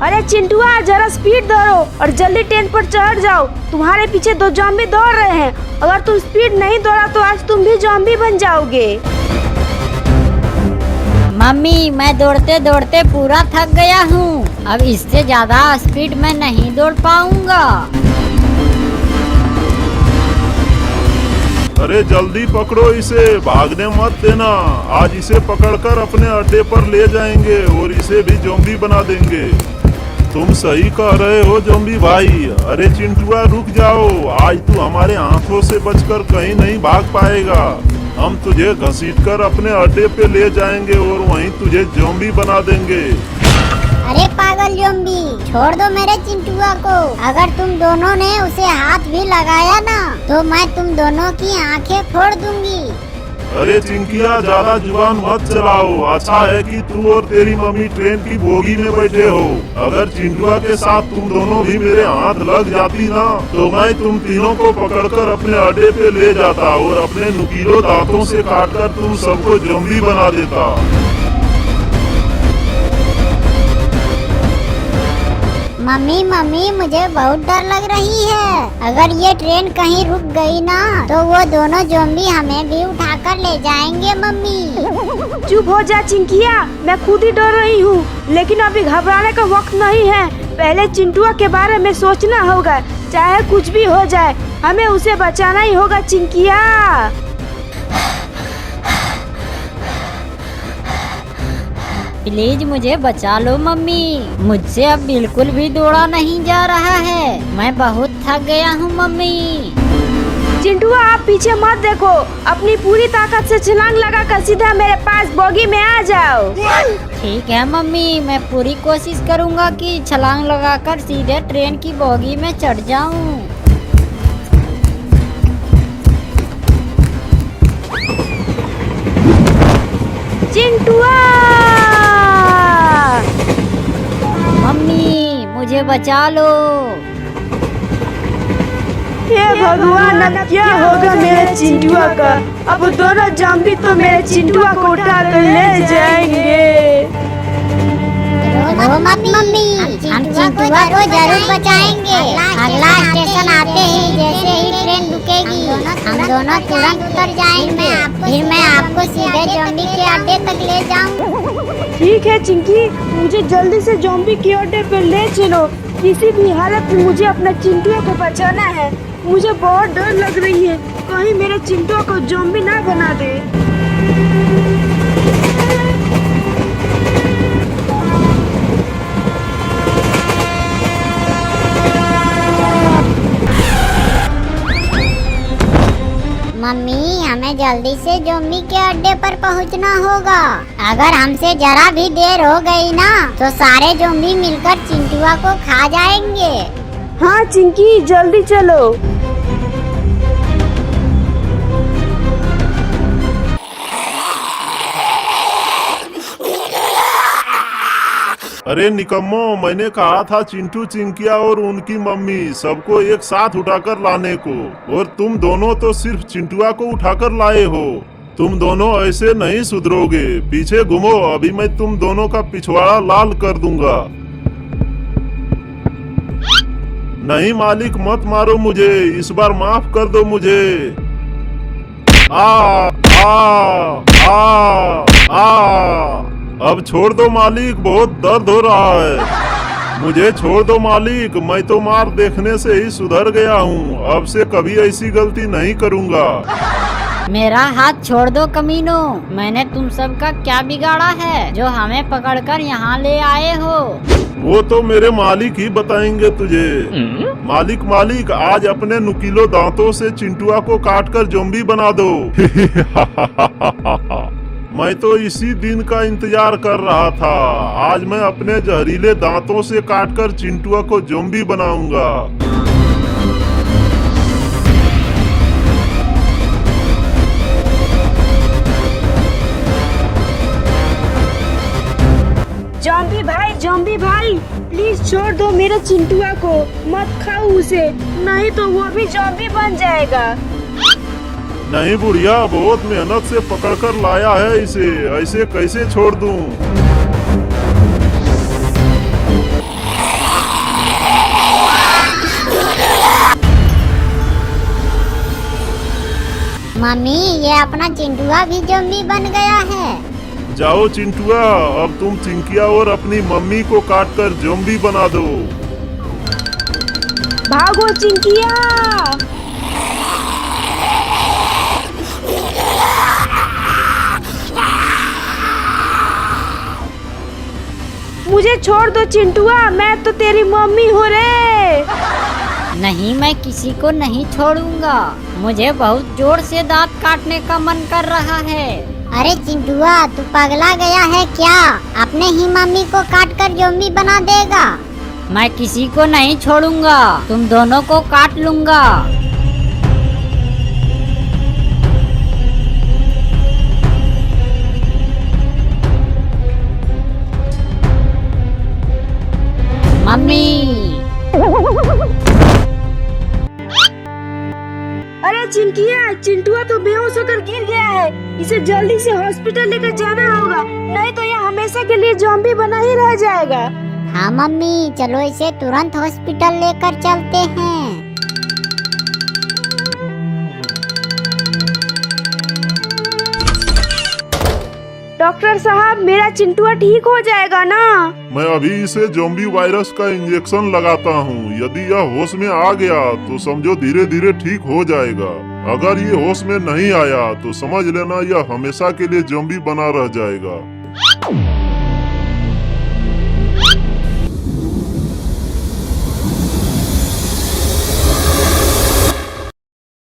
अरे चिंटुआ जरा स्पीड धरो और जल्दी ट्रेन पर चढ़ जाओ। तुम्हारे पीछे 2 ज़ॉम्बी दौड़ रहे हैं। अगर तुम स्पीड नहीं दौड़ा तो आज तुम भी ज़ॉम्बी बन जाओगे। मम्मी मैं दौड़ते दौड़ते पूरा थक गया हूँ। अब इससे ज्यादा स्पीड में नहीं दौड़ पाऊंगा। अरे जल्दी पकड़ो इसे, भागने मत देना। आज इसे पकड़कर अपने अड्डे पर ले जाएंगे और इसे भी ज़ॉम्बी बना देंगे। तुम सही कह रहे हो ज़ॉम्बी भाई। अरे चिंटुआ रुक जाओ, आज तू हमारे हाथों से बचकर कहीं नहीं भाग पाएगा। हम तुझे घसीटकर अपने अड्डे पे ले जाएंगे और वहीं तुझे ज़ॉम्बी बना देंगे। अरे पागल ज़ॉम्बी, छोड़ दो मेरे चिंटुआ को। अगर तुम दोनों ने उसे हाथ भी लगाया ना तो मैं तुम दोनों की आंखें फोड़ दूंगी। अरे चिंकिया ज्यादा जुबान मत चलाओ। अच्छा है कि तू और तेरी मम्मी ट्रेन की बोगी में बैठे हो। अगर चिंटुआ के साथ तुम दोनों भी मेरे हाथ लग जाती ना तो मैं तुम तीनों को पकड़कर अपने अड्डे पे ले जाता और अपने नुकीले दांतों से काटकर तुम सबको ज़ॉम्बी बना देता। मम्मी मम्मी मुझे बहुत डर लग रही है। अगर ये ट्रेन कहीं रुक गई ना तो वो दोनों ज़ॉम्बी हमें भी उठाकर ले जाएंगे। मम्मी चुप हो जा चिंकिया, मैं खुद ही डर रही हूँ। लेकिन अभी घबराने का वक्त नहीं है। पहले चिंटुआ के बारे में सोचना होगा। चाहे कुछ भी हो जाए हमें उसे बचाना ही होगा चिंकिया। प्लीज मुझे बचा लो मम्मी। मुझसे अब बिल्कुल भी दौड़ा नहीं जा रहा है। मैं बहुत थक गया हूँ मम्मी। चिंटुआ आप पीछे मत देखो, अपनी पूरी ताकत से छलांग लगाकर सीधा मेरे पास बोगी में आ जाओ। ठीक है मम्मी, मैं पूरी कोशिश करूँगा कि छलांग लगाकर सीधे ट्रेन की बोगी में चढ़ जाऊँ। चिंटुआ मम्मी मुझे बचा लो। हे भगवान अब क्या होगा मेरे चिंटुआ का। अब दोनों ज़ॉम्बी तो मेरे चिंटुआ को उठा कर ले जाएंगे। रो मत मम्मी, हम चिंटुआ को जरूर बचाएंगे। अगला स्टेशन आते ही जैसे ही ट्रेन रुकेगी हम दोनों तुरंत उतर जाएंगे। फिर मैं आपको सीधे ज़ॉम्बी के अड्डे तक ले जाऊंगा। ठीक है चिंकी, मुझे जल्दी से ज़ॉम्बी के अड्डे पे ले चलो। किसी भी हालत में मुझे अपना चिंटुआ को बचाना है। मुझे बहुत डर लग रही है, कहीं मेरे चिंटुआ को ज़ॉम्बी ना बना दे। मम्मी हमें जल्दी से ज़ॉम्बी के अड्डे पर पहुंचना होगा। अगर हमसे जरा भी देर हो गई ना तो सारे ज़ॉम्बी मिलकर चिंटुआ को खा जाएंगे। हाँ चिंकी जल्दी चलो। अरे निकम्मो, मैंने कहा था चिंटू चिंकिया और उनकी मम्मी सबको एक साथ उठाकर लाने को, और तुम दोनों तो सिर्फ चिंटुआ को उठाकर लाए हो। तुम दोनों ऐसे नहीं सुधरोगे। पीछे घूमो, अभी मैं तुम दोनों का पिछवाड़ा लाल कर दूंगा। नहीं मालिक मत मारो मुझे, इस बार माफ कर दो मुझे। आ आ आ आ अब छोड़ दो मालिक, बहुत दर्द हो रहा है। मुझे छोड़ दो मालिक, मैं तो मार देखने से ही सुधर गया हूँ। अब से कभी ऐसी गलती नहीं करूँगा। मेरा हाथ छोड़ दो कमीनों। मैंने तुम सबका क्या बिगाड़ा है जो हमें पकड़कर यहाँ ले आए हो? वो तो मेरे मालिक ही बताएंगे तुझे। मालिक मालिक आज अपने नुकीले दांतों से चिंटुआ को काटकर ज़ॉम्बी बना दो। मैं तो इसी दिन का इंतजार कर रहा था। आज मैं अपने जहरीले दांतों से काटकर चिंटुआ को ज़ॉम्बी बनाऊंगा। ज़ॉम्बी भाई प्लीज छोड़ दो मेरे चिंटुआ को, मत खाओ उसे, नहीं तो वो भी ज़ॉम्बी बन जाएगा। नहीं बुढ़िया, बहुत मेहनत से पकड़कर लाया है इसे, ऐसे कैसे छोड़ दूं? मम्मी ये अपना चिंटुआ भी ज़ॉम्बी बन गया है। जाओ चिंटुआ, अब तुम चिंकिया और अपनी मम्मी को काट कर ज़ॉम्बी बना दो। भागो चिंकिया। मुझे छोड़ दो चिंटुआ, मैं तो तेरी मम्मी हूँ रे। नहीं, मैं किसी को नहीं छोड़ूंगा। मुझे बहुत जोर से दांत काटने का मन कर रहा है। अरे चिंटुआ तू पगला गया है क्या? अपने ही मम्मी को काट कर ज़ॉम्बी बना देगा। मैं किसी को नहीं छोड़ूंगा, तुम दोनों को काट लूंगा। मम्मी। अरे चिंकिया, चिंटुआ तो बेहोश होकर गिर गया है। इसे जल्दी से हॉस्पिटल लेकर जाना होगा, नहीं तो यह हमेशा के लिए ज़ॉम्बी बना ही रह जाएगा। हाँ मम्मी, चलो इसे तुरंत हॉस्पिटल लेकर चलते हैं। डॉक्टर साहब, मेरा चिंटुआ ठीक हो जाएगा ना? मैं अभी इसे ज़ॉम्बी वायरस का इंजेक्शन लगाता हूँ। यदि यह होश में आ गया तो समझो धीरे धीरे ठीक हो जाएगा। अगर ये होश में नहीं आया तो समझ लेना यह हमेशा के लिए ज़ॉम्बी बना रह जाएगा।